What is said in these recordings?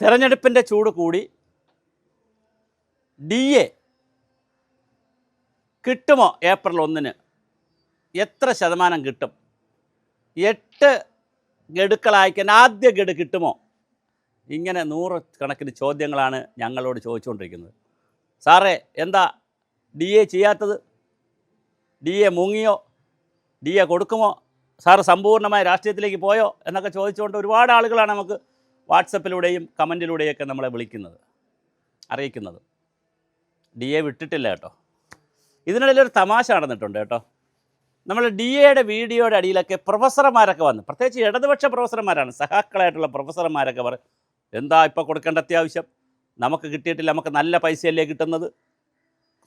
തെരഞ്ഞെടുപ്പിൻ്റെ ചൂട് കൂടി DA കിട്ടുമോ ഏപ്രിൽ 1-ന്? എത്ര ശതമാനം കിട്ടും? 8 ഗഡുക്കളായിക്കാൻ ആദ്യ ഗഡു കിട്ടുമോ? ഇങ്ങനെ 100 കണക്കിന് ചോദ്യങ്ങളാണ് ഞങ്ങളോട് ചോദിച്ചുകൊണ്ടിരിക്കുന്നത്. സാറേ, എന്താ DA ചെയ്യാത്തത്? DA മുങ്ങിയോ? DA കൊടുക്കുമോ? സാറ് സമ്പൂർണ്ണമായ രാഷ്ട്രീയത്തിലേക്ക് പോയോ എന്നൊക്കെ ചോദിച്ചുകൊണ്ട് ഒരുപാട് ആളുകളാണ് നമുക്ക് വാട്സപ്പിലൂടെയും കമൻറ്റിലൂടെയൊക്കെ നമ്മളെ വിളിക്കുന്നത്, അറിയിക്കുന്നത്. DA വിട്ടിട്ടില്ല കേട്ടോ. ഇതിനിടയിലൊരു തമാശ നടന്നിട്ടുണ്ട് കേട്ടോ. നമ്മൾ DAയുടെ വീഡിയോയുടെ അടിയിലൊക്കെ പ്രൊഫസർമാരൊക്കെ വന്ന്, പ്രത്യേകിച്ച് ഇടതുപക്ഷ പ്രൊഫസർമാരാണ്, സഹാക്കളായിട്ടുള്ള പ്രൊഫസർമാരൊക്കെ പറയും, എന്താ ഇപ്പോൾ കൊടുക്കേണ്ട അത്യാവശ്യം, നമുക്ക് കിട്ടിയിട്ടില്ല, നമുക്ക് നല്ല പൈസയല്ലേ കിട്ടുന്നത്,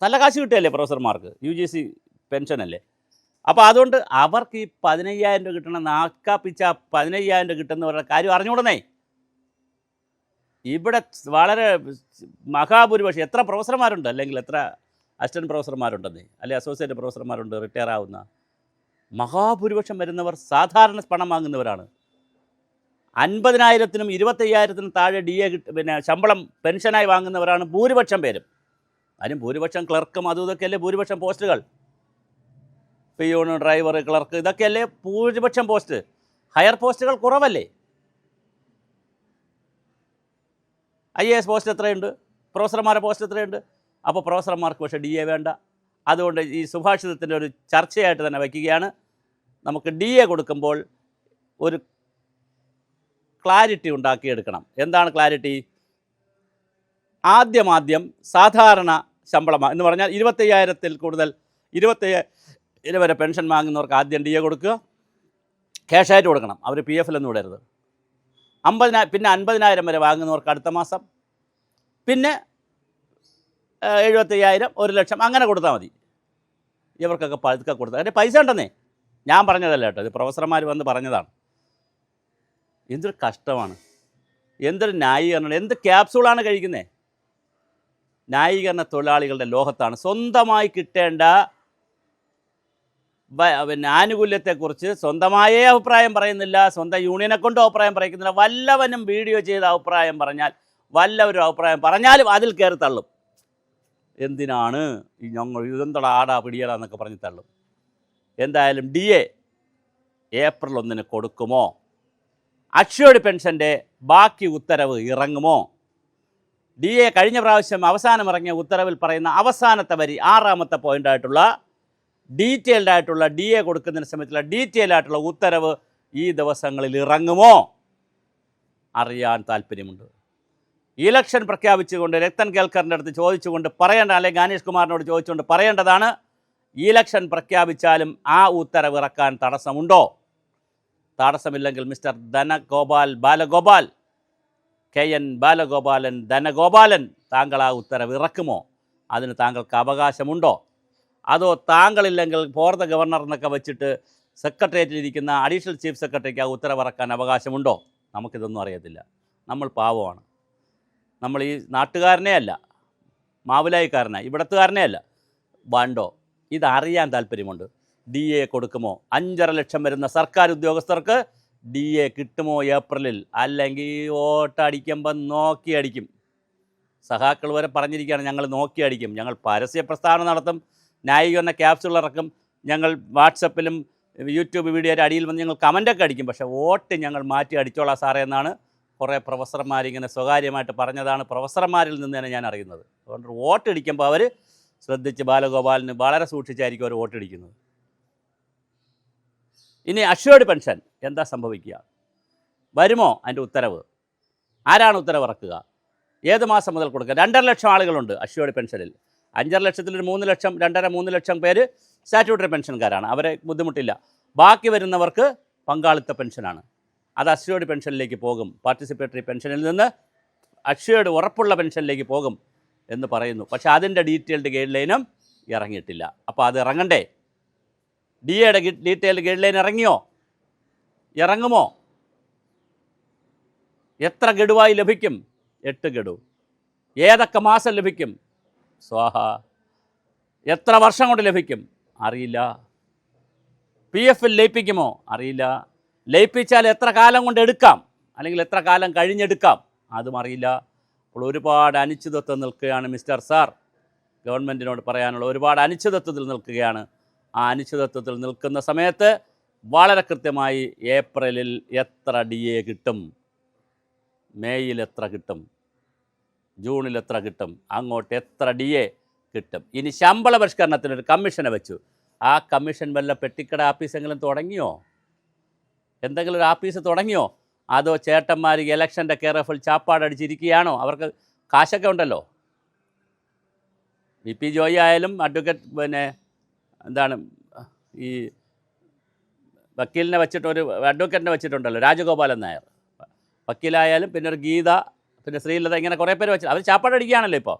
നല്ല കാശ് കിട്ടുകയല്ലേ പ്രൊഫസർമാർക്ക്, UGC പെൻഷനല്ലേ. അപ്പോൾ അതുകൊണ്ട് അവർക്ക് ഈ 15,000 രൂപ കിട്ടണം, നാക്കാപ്പിച്ച 15,000 രൂപ കിട്ടുന്നവരുടെ കാര്യം അറിഞ്ഞുകൂടണേ. ഇവിടെ വളരെ മഹാഭൂരിപക്ഷം എത്ര പ്രൊഫസർമാരുണ്ട്, അല്ലെങ്കിൽ എത്ര അസിസ്റ്റൻറ്റ് പ്രൊഫസർമാരുണ്ടെന്നേ, അല്ലെങ്കിൽ അസോസിയേറ്റ് പ്രൊഫസർമാരുണ്ട് റിട്ടയർ ആവുന്ന, മഹാഭൂരിപക്ഷം വരുന്നവർ സാധാരണ പണം വാങ്ങുന്നവരാണ്. 50,000-നും 25,000-നും താഴെ DA പിന്നെ ശമ്പളം പെൻഷനായി വാങ്ങുന്നവരാണ് ഭൂരിപക്ഷം പേരും. അതിനും ഭൂരിപക്ഷം ക്ലർക്കും അതും ഇതൊക്കെയല്ലേ ഭൂരിപക്ഷം പോസ്റ്റുകൾ, പിയൂണ്, ഡ്രൈവർ, ക്ലർക്ക്, ഇതൊക്കെയല്ലേ ഭൂരിപക്ഷം പോസ്റ്റ്. ഹയർ പോസ്റ്റുകൾ കുറവല്ലേ? IAS പോസ്റ്റ് എത്രയുണ്ട്? പ്രൊഫസർമാരുടെ പോസ്റ്റ് എത്രയുണ്ട്? അപ്പോൾ പ്രൊഫസർമാർക്ക് പക്ഷേ DA വേണ്ട. അതുകൊണ്ട് ഈ സുഭാഷിതത്തിൻ്റെ ഒരു ചർച്ചയായിട്ട് തന്നെ വയ്ക്കുകയാണ്. നമുക്ക് DA കൊടുക്കുമ്പോൾ ഒരു ക്ലാരിറ്റി ഉണ്ടാക്കിയെടുക്കണം. എന്താണ് ക്ലാരിറ്റി? ആദ്യം സാധാരണ ശമ്പളം എന്ന് പറഞ്ഞാൽ 25,000-ൽ കൂടുതൽ, 25,000 വരെ പെൻഷൻ വാങ്ങുന്നവർക്ക് ആദ്യം DA കൊടുക്കുക, ക്യാഷായിട്ട് കൊടുക്കണം, അവർ PF-ലൊന്നും ഇടരുത്. 50,000 പിന്നെ 50,000 വരെ വാങ്ങുന്നവർക്ക് അടുത്ത മാസം, പിന്നെ 75,000, 1,00,000 അങ്ങനെ കൊടുത്താൽ മതി. ഇവർക്കൊക്കെ പതുക്കെ കൊടുത്താൽ അതിൻ്റെ പൈസ ഉണ്ടെന്നേ, ഞാൻ പറഞ്ഞതല്ല കേട്ടോ, ഇത് പ്രൊഫസർമാർ വന്ന് പറഞ്ഞതാണ്. എന്തൊരു കഷ്ടമാണ്, എന്തൊരു ന്യായീകരണം, എന്ത് ക്യാപ്സൂളാണ് കഴിക്കുന്നത്. ന്യായീകരണ തൊഴിലാളികളുടെ ലോകത്താണ്. സ്വന്തമായി കിട്ടേണ്ട പിന്നെ ആനുകൂല്യത്തെക്കുറിച്ച് സ്വന്തമായേ അഭിപ്രായം പറയുന്നില്ല, സ്വന്തം യൂണിയനെ കൊണ്ടും അഭിപ്രായം പറയിക്കുന്നില്ല. വല്ലവനും വീഡിയോ ചെയ്ത് അഭിപ്രായം പറഞ്ഞാൽ, വല്ലവരും അഭിപ്രായം പറഞ്ഞാലും അതിൽ കയറി തള്ളും. എന്തിനാണ് ഈ ഞങ്ങൾ ഇതെന്തടാ ആടാ പിടിയടാ എന്നൊക്കെ പറഞ്ഞ് തള്ളും. എന്തായാലും DA ഏപ്രിൽ 1-ന് കൊടുക്കുമോ? അക്ഷയോട് പെൻഷൻ്റെ ബാക്കി ഉത്തരവ് ഇറങ്ങുമോ? DA കഴിഞ്ഞ പ്രാവശ്യം അവസാനം ഇറങ്ങിയ ഉത്തരവിൽ പറയുന്ന അവസാനത്തെ വരി, 6ാമത്തെ പോയിൻ്റായിട്ടുള്ള ഡീറ്റെയിൽഡായിട്ടുള്ള DA കൊടുക്കുന്നതിന് സമയത്തുള്ള ഡീറ്റെയിലായിട്ടുള്ള ഉത്തരവ് ഈ ദിവസങ്ങളിൽ ഇറങ്ങുമോ? അറിയാൻ താല്പര്യമുണ്ട്. ഇലക്ഷൻ പ്രഖ്യാപിച്ചുകൊണ്ട് രത്തൻ കേൽക്കറിൻ്റെ അടുത്ത് ചോദിച്ചുകൊണ്ട് പറയേണ്ട, അല്ലെങ്കിൽ ഗാനേഷ് കുമാറിനോട് ചോദിച്ചുകൊണ്ട് പറയേണ്ടതാണ്, ഇലക്ഷൻ പ്രഖ്യാപിച്ചാലും ആ ഉത്തരവ് ഇറക്കാൻ തടസ്സമുണ്ടോ? തടസ്സമില്ലെങ്കിൽ മിസ്റ്റർ ബാലഗോപാൽ KN ബാലഗോപാലൻ ധനഗോപാലൻ, താങ്കൾ ആ ഉത്തരവ് ഇറക്കുമോ? അതിന് താങ്കൾക്ക് അവകാശമുണ്ടോ? അതോ താങ്കളില്ലെങ്കിൽ ഫോർ ദ ഗവർണർ എന്നൊക്കെ വെച്ചിട്ട് സെക്രട്ടേറിയറ്റിലിരിക്കുന്ന അഡീഷണൽ ചീഫ് സെക്രട്ടറിക്ക് ആ ഉത്തരവ് ഇറക്കാൻ അവകാശമുണ്ടോ? നമുക്കിതൊന്നും അറിയത്തില്ല. നമ്മൾ പാവമാണ്. നമ്മൾ ഈ നാട്ടുകാരനെ അല്ല, മാവിലായിക്കാരനാണ്, ഇവിടത്തുകാരനെ അല്ല. ബണ്ടോ ഇതറിയാൻ താല്പര്യമുണ്ട്. DA കൊടുക്കുമോ? 5.5 ലക്ഷം വരുന്ന സർക്കാർ ഉദ്യോഗസ്ഥർക്ക് DA കിട്ടുമോ ഏപ്രിലിൽ? അല്ലെങ്കിൽ വോട്ടടിക്കുമ്പം നോക്കി അടിക്കും. സഹാക്കൾ വരെ പറഞ്ഞിരിക്കുകയാണ്, ഞങ്ങൾ നോക്കി അടിക്കും, ഞങ്ങൾ പരസ്യ പ്രസ്ഥാനം നടത്തും, ന്യായീകരണ ക്യാപ്സുകൾ ഇറക്കും, ഞങ്ങൾ വാട്സപ്പിലും യൂട്യൂബ് വീഡിയോയുടെ അടിയിൽ വന്ന് ഞങ്ങൾ കമൻ്റൊക്കെ അടിക്കും, പക്ഷേ വോട്ട് ഞങ്ങൾ മാറ്റി അടിച്ചോളാം സാറേ എന്നാണ് കുറേ പ്രൊഫസർമാരിങ്ങനെ സ്വകാര്യമായിട്ട് പറഞ്ഞതാണ്. പ്രൊഫസർമാരിൽ നിന്ന് തന്നെ ഞാൻ അറിയുന്നത്. അതുകൊണ്ട് വോട്ടടിക്കുമ്പോൾ അവർ ശ്രദ്ധിച്ച്, ബാലഗോപാലിന് വളരെ സൂക്ഷിച്ചായിരിക്കും അവർ വോട്ടടിക്കുന്നത്. ഇനി അഷ്വേർഡ് പെൻഷൻ എന്താ സംഭവിക്കുക? വരുമോ അതിൻ്റെ ഉത്തരവ്? ആരാണ് ഉത്തരവ് ഇറക്കുക? ഏത് മാസം മുതൽ കൊടുക്കുക? 2.5 ലക്ഷം ആളുകളുണ്ട് അഷ്വേർഡ് പെൻഷനിൽ. 5.5 ലക്ഷത്തിൽ 3 ലക്ഷം, 2.5-3 ലക്ഷം പേര് സ്റ്റാറ്റ്യൂട്ടറി പെൻഷൻകാരാണ്, അവരെ ബുദ്ധിമുട്ടില്ല. ബാക്കി വരുന്നവർക്ക് പങ്കാളിത്ത പെൻഷനാണ്. അത് അഷ്വേർഡ് പെൻഷനിലേക്ക് പോകും. പാർട്ടിസിപ്പേറ്ററി പെൻഷനിൽ നിന്ന് അഷ്വേർഡ് ഉറപ്പുള്ള പെൻഷനിലേക്ക് പോകും എന്ന് പറയുന്നു. പക്ഷേ അതിൻ്റെ ഡീറ്റെയിൽഡ് ഗൈഡ് ലൈനും ഇറങ്ങിയിട്ടില്ല. അപ്പോൾ അത് ഇറങ്ങണ്ടേ? DAയുടെ ഡീറ്റെയിൽഡ് ഗൈഡ് ലൈൻ ഇറങ്ങിയോ? ഇറങ്ങുമോ? എത്ര ഗഡുവായി ലഭിക്കും? 8 ഗഡു. ഏതൊക്കെ മാസം ലഭിക്കും? സ്വാഹ. എത്ര വർഷം കൊണ്ട് ലഭിക്കും? അറിയില്ല. PF-ൽ ലയിപ്പിക്കുമോ? അറിയില്ല. ലയിപ്പിച്ചാൽ എത്ര കാലം കൊണ്ട് എടുക്കാം, അല്ലെങ്കിൽ എത്ര കാലം കഴിഞ്ഞെടുക്കാം? അതും അറിയില്ല. അപ്പോൾ ഒരുപാട് അനിശ്ചിതത്വം നിൽക്കുകയാണ് മിസ്റ്റർ സാർ. ഗവൺമെൻറ്റിനോട് പറയാനുള്ള ഒരുപാട് അനിശ്ചിതത്വത്തിൽ നിൽക്കുകയാണ്. ആ അനിശ്ചിതത്വത്തിൽ നിൽക്കുന്ന സമയത്ത് വളരെ കൃത്യമായി ഏപ്രിലിൽ എത്ര DA കിട്ടും, മേയിൽ എത്ര കിട്ടും, ജൂണിൽ എത്ര കിട്ടും, അങ്ങോട്ട് എത്ര DA കിട്ടും. ഇനി ശമ്പള പരിഷ്കരണത്തിനൊരു കമ്മീഷനെ വെച്ചു. ആ കമ്മീഷൻ വല്ല പെട്ടിക്കട ആഫീസെങ്കിലും തുടങ്ങിയോ? എന്തെങ്കിലും ഒരു ആഫീസ് തുടങ്ങിയോ? അതോ ചേട്ടന്മാർ ഇലക്ഷൻ്റെ കെയർഫുൾ ചാപ്പാടടിച്ചിരിക്കുകയാണോ? അവർക്ക് കാശൊക്കെ ഉണ്ടല്ലോ. VP ജോയി ആയാലും അഡ്വക്കേറ്റ് എന്താണ് ഈ വക്കീലിനെ വെച്ചിട്ട് ഒരു അഡ്വക്കേറ്റിനെ വെച്ചിട്ടുണ്ടല്ലോ, രാജഗോപാലൻ നായർ. വക്കീലായാലും പിന്നെ ഒരു ഗീത, പിന്നെ ശ്രീലത, ഇങ്ങനെ കുറേ പേര് വെച്ചിട്ട് അവർ ചാപ്പാടടിക്കുകയാണല്ലോ ഇപ്പോൾ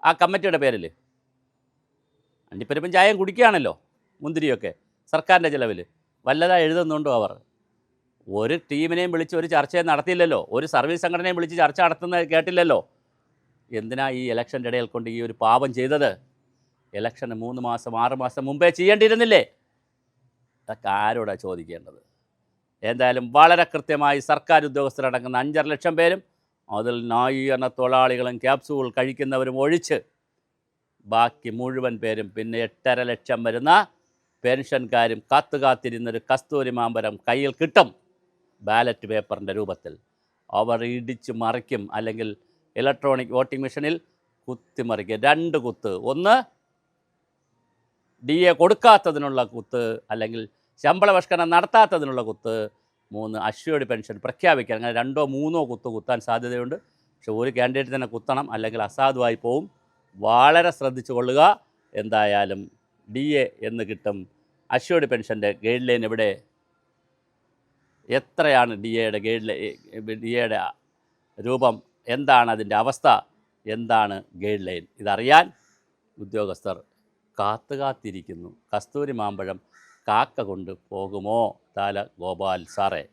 ആ കമ്മിറ്റിയുടെ പേരിൽ. അണ്ടിപ്പരിപ്പും ചായയും കുടിക്കുകയാണല്ലോ, മുന്തിരിയൊക്കെ സർക്കാരിൻ്റെ ചിലവിൽ. വല്ലതായി എഴുതുന്നുണ്ടോ അവർ? ഒരു ടീമിനെയും വിളിച്ച് ഒരു ചർച്ചയും നടത്തിയില്ലല്ലോ. ഒരു സർവീസ് സംഘടനയും വിളിച്ച് ചർച്ച നടത്തുന്നത് കേട്ടില്ലല്ലോ. എന്തിനാ ഈ ഇലക്ഷൻ്റെ ഇടയിൽ കൊണ്ട് ഈ ഒരു പാപം ചെയ്തത്? ഇലക്ഷന് 3 മാസം 6 മാസം മുമ്പേ ചെയ്യേണ്ടിയിരുന്നില്ലേ? ഇതൊക്കെ ആരോടാണ് ചോദിക്കേണ്ടത്? എന്തായാലും വളരെ കൃത്യമായി സർക്കാർ ഉദ്യോഗസ്ഥരടങ്ങുന്ന 5.5 ലക്ഷം പേരും അതിൽ ന്യായീകരണ തൊഴിലാളികളും ക്യാപ്സൂൾ കഴിക്കുന്നവരും ഒഴിച്ച് ബാക്കി മുഴുവൻ പേരും, പിന്നെ 8.5 ലക്ഷം വരുന്ന പെൻഷൻകാരും കാത്തിരുന്നൊരു കസ്തൂരി മാമ്പരം കയ്യിൽ കിട്ടും ബാലറ്റ് പേപ്പറിൻ്റെ രൂപത്തിൽ. അവർ ഇടിച്ച് മറിക്കും, അല്ലെങ്കിൽ ഇലക്ട്രോണിക് വോട്ടിംഗ് മെഷീനിൽ കുത്തിമറിക്കും. 2 കുത്ത്, ഒന്ന് DA കൊടുക്കാത്തതിനുള്ള കുത്ത്, അല്ലെങ്കിൽ ശമ്പള പരിഷ്കരണം നടത്താത്തതിനുള്ള കുത്ത്, 3 അഷ്യൂർഡ് പെൻഷൻ പ്രഖ്യാപിക്കാൻ. അങ്ങനെ 2ഓ 3ഓ കുത്ത് കുത്താൻ സാധ്യതയുണ്ട്. പക്ഷെ ഒരു കാൻഡിഡേറ്റ് തന്നെ കുത്തണം, അല്ലെങ്കിൽ അസാധുവായി പോവും. വളരെ ശ്രദ്ധിച്ചു കൊള്ളുക. എന്തായാലും DA എന്ന് കിട്ടും. അഷ്യൂർഡ് പെൻഷൻ്റെ ഗൈഡ് ലൈൻ ഇവിടെ എത്രയാണ്? DAയുടെ രൂപം എന്താണ്? അതിൻ്റെ അവസ്ഥ എന്താണ്? ഗൈഡ് ലൈൻ ഇതറിയാൻ ഉദ്യോഗസ്ഥർ കാത്തിരിക്കുന്നു. കസ്തൂരി മാമ്പഴം കാക്ക കൊണ്ട് പോകുമോ? ഗോപാൽ സാറേ.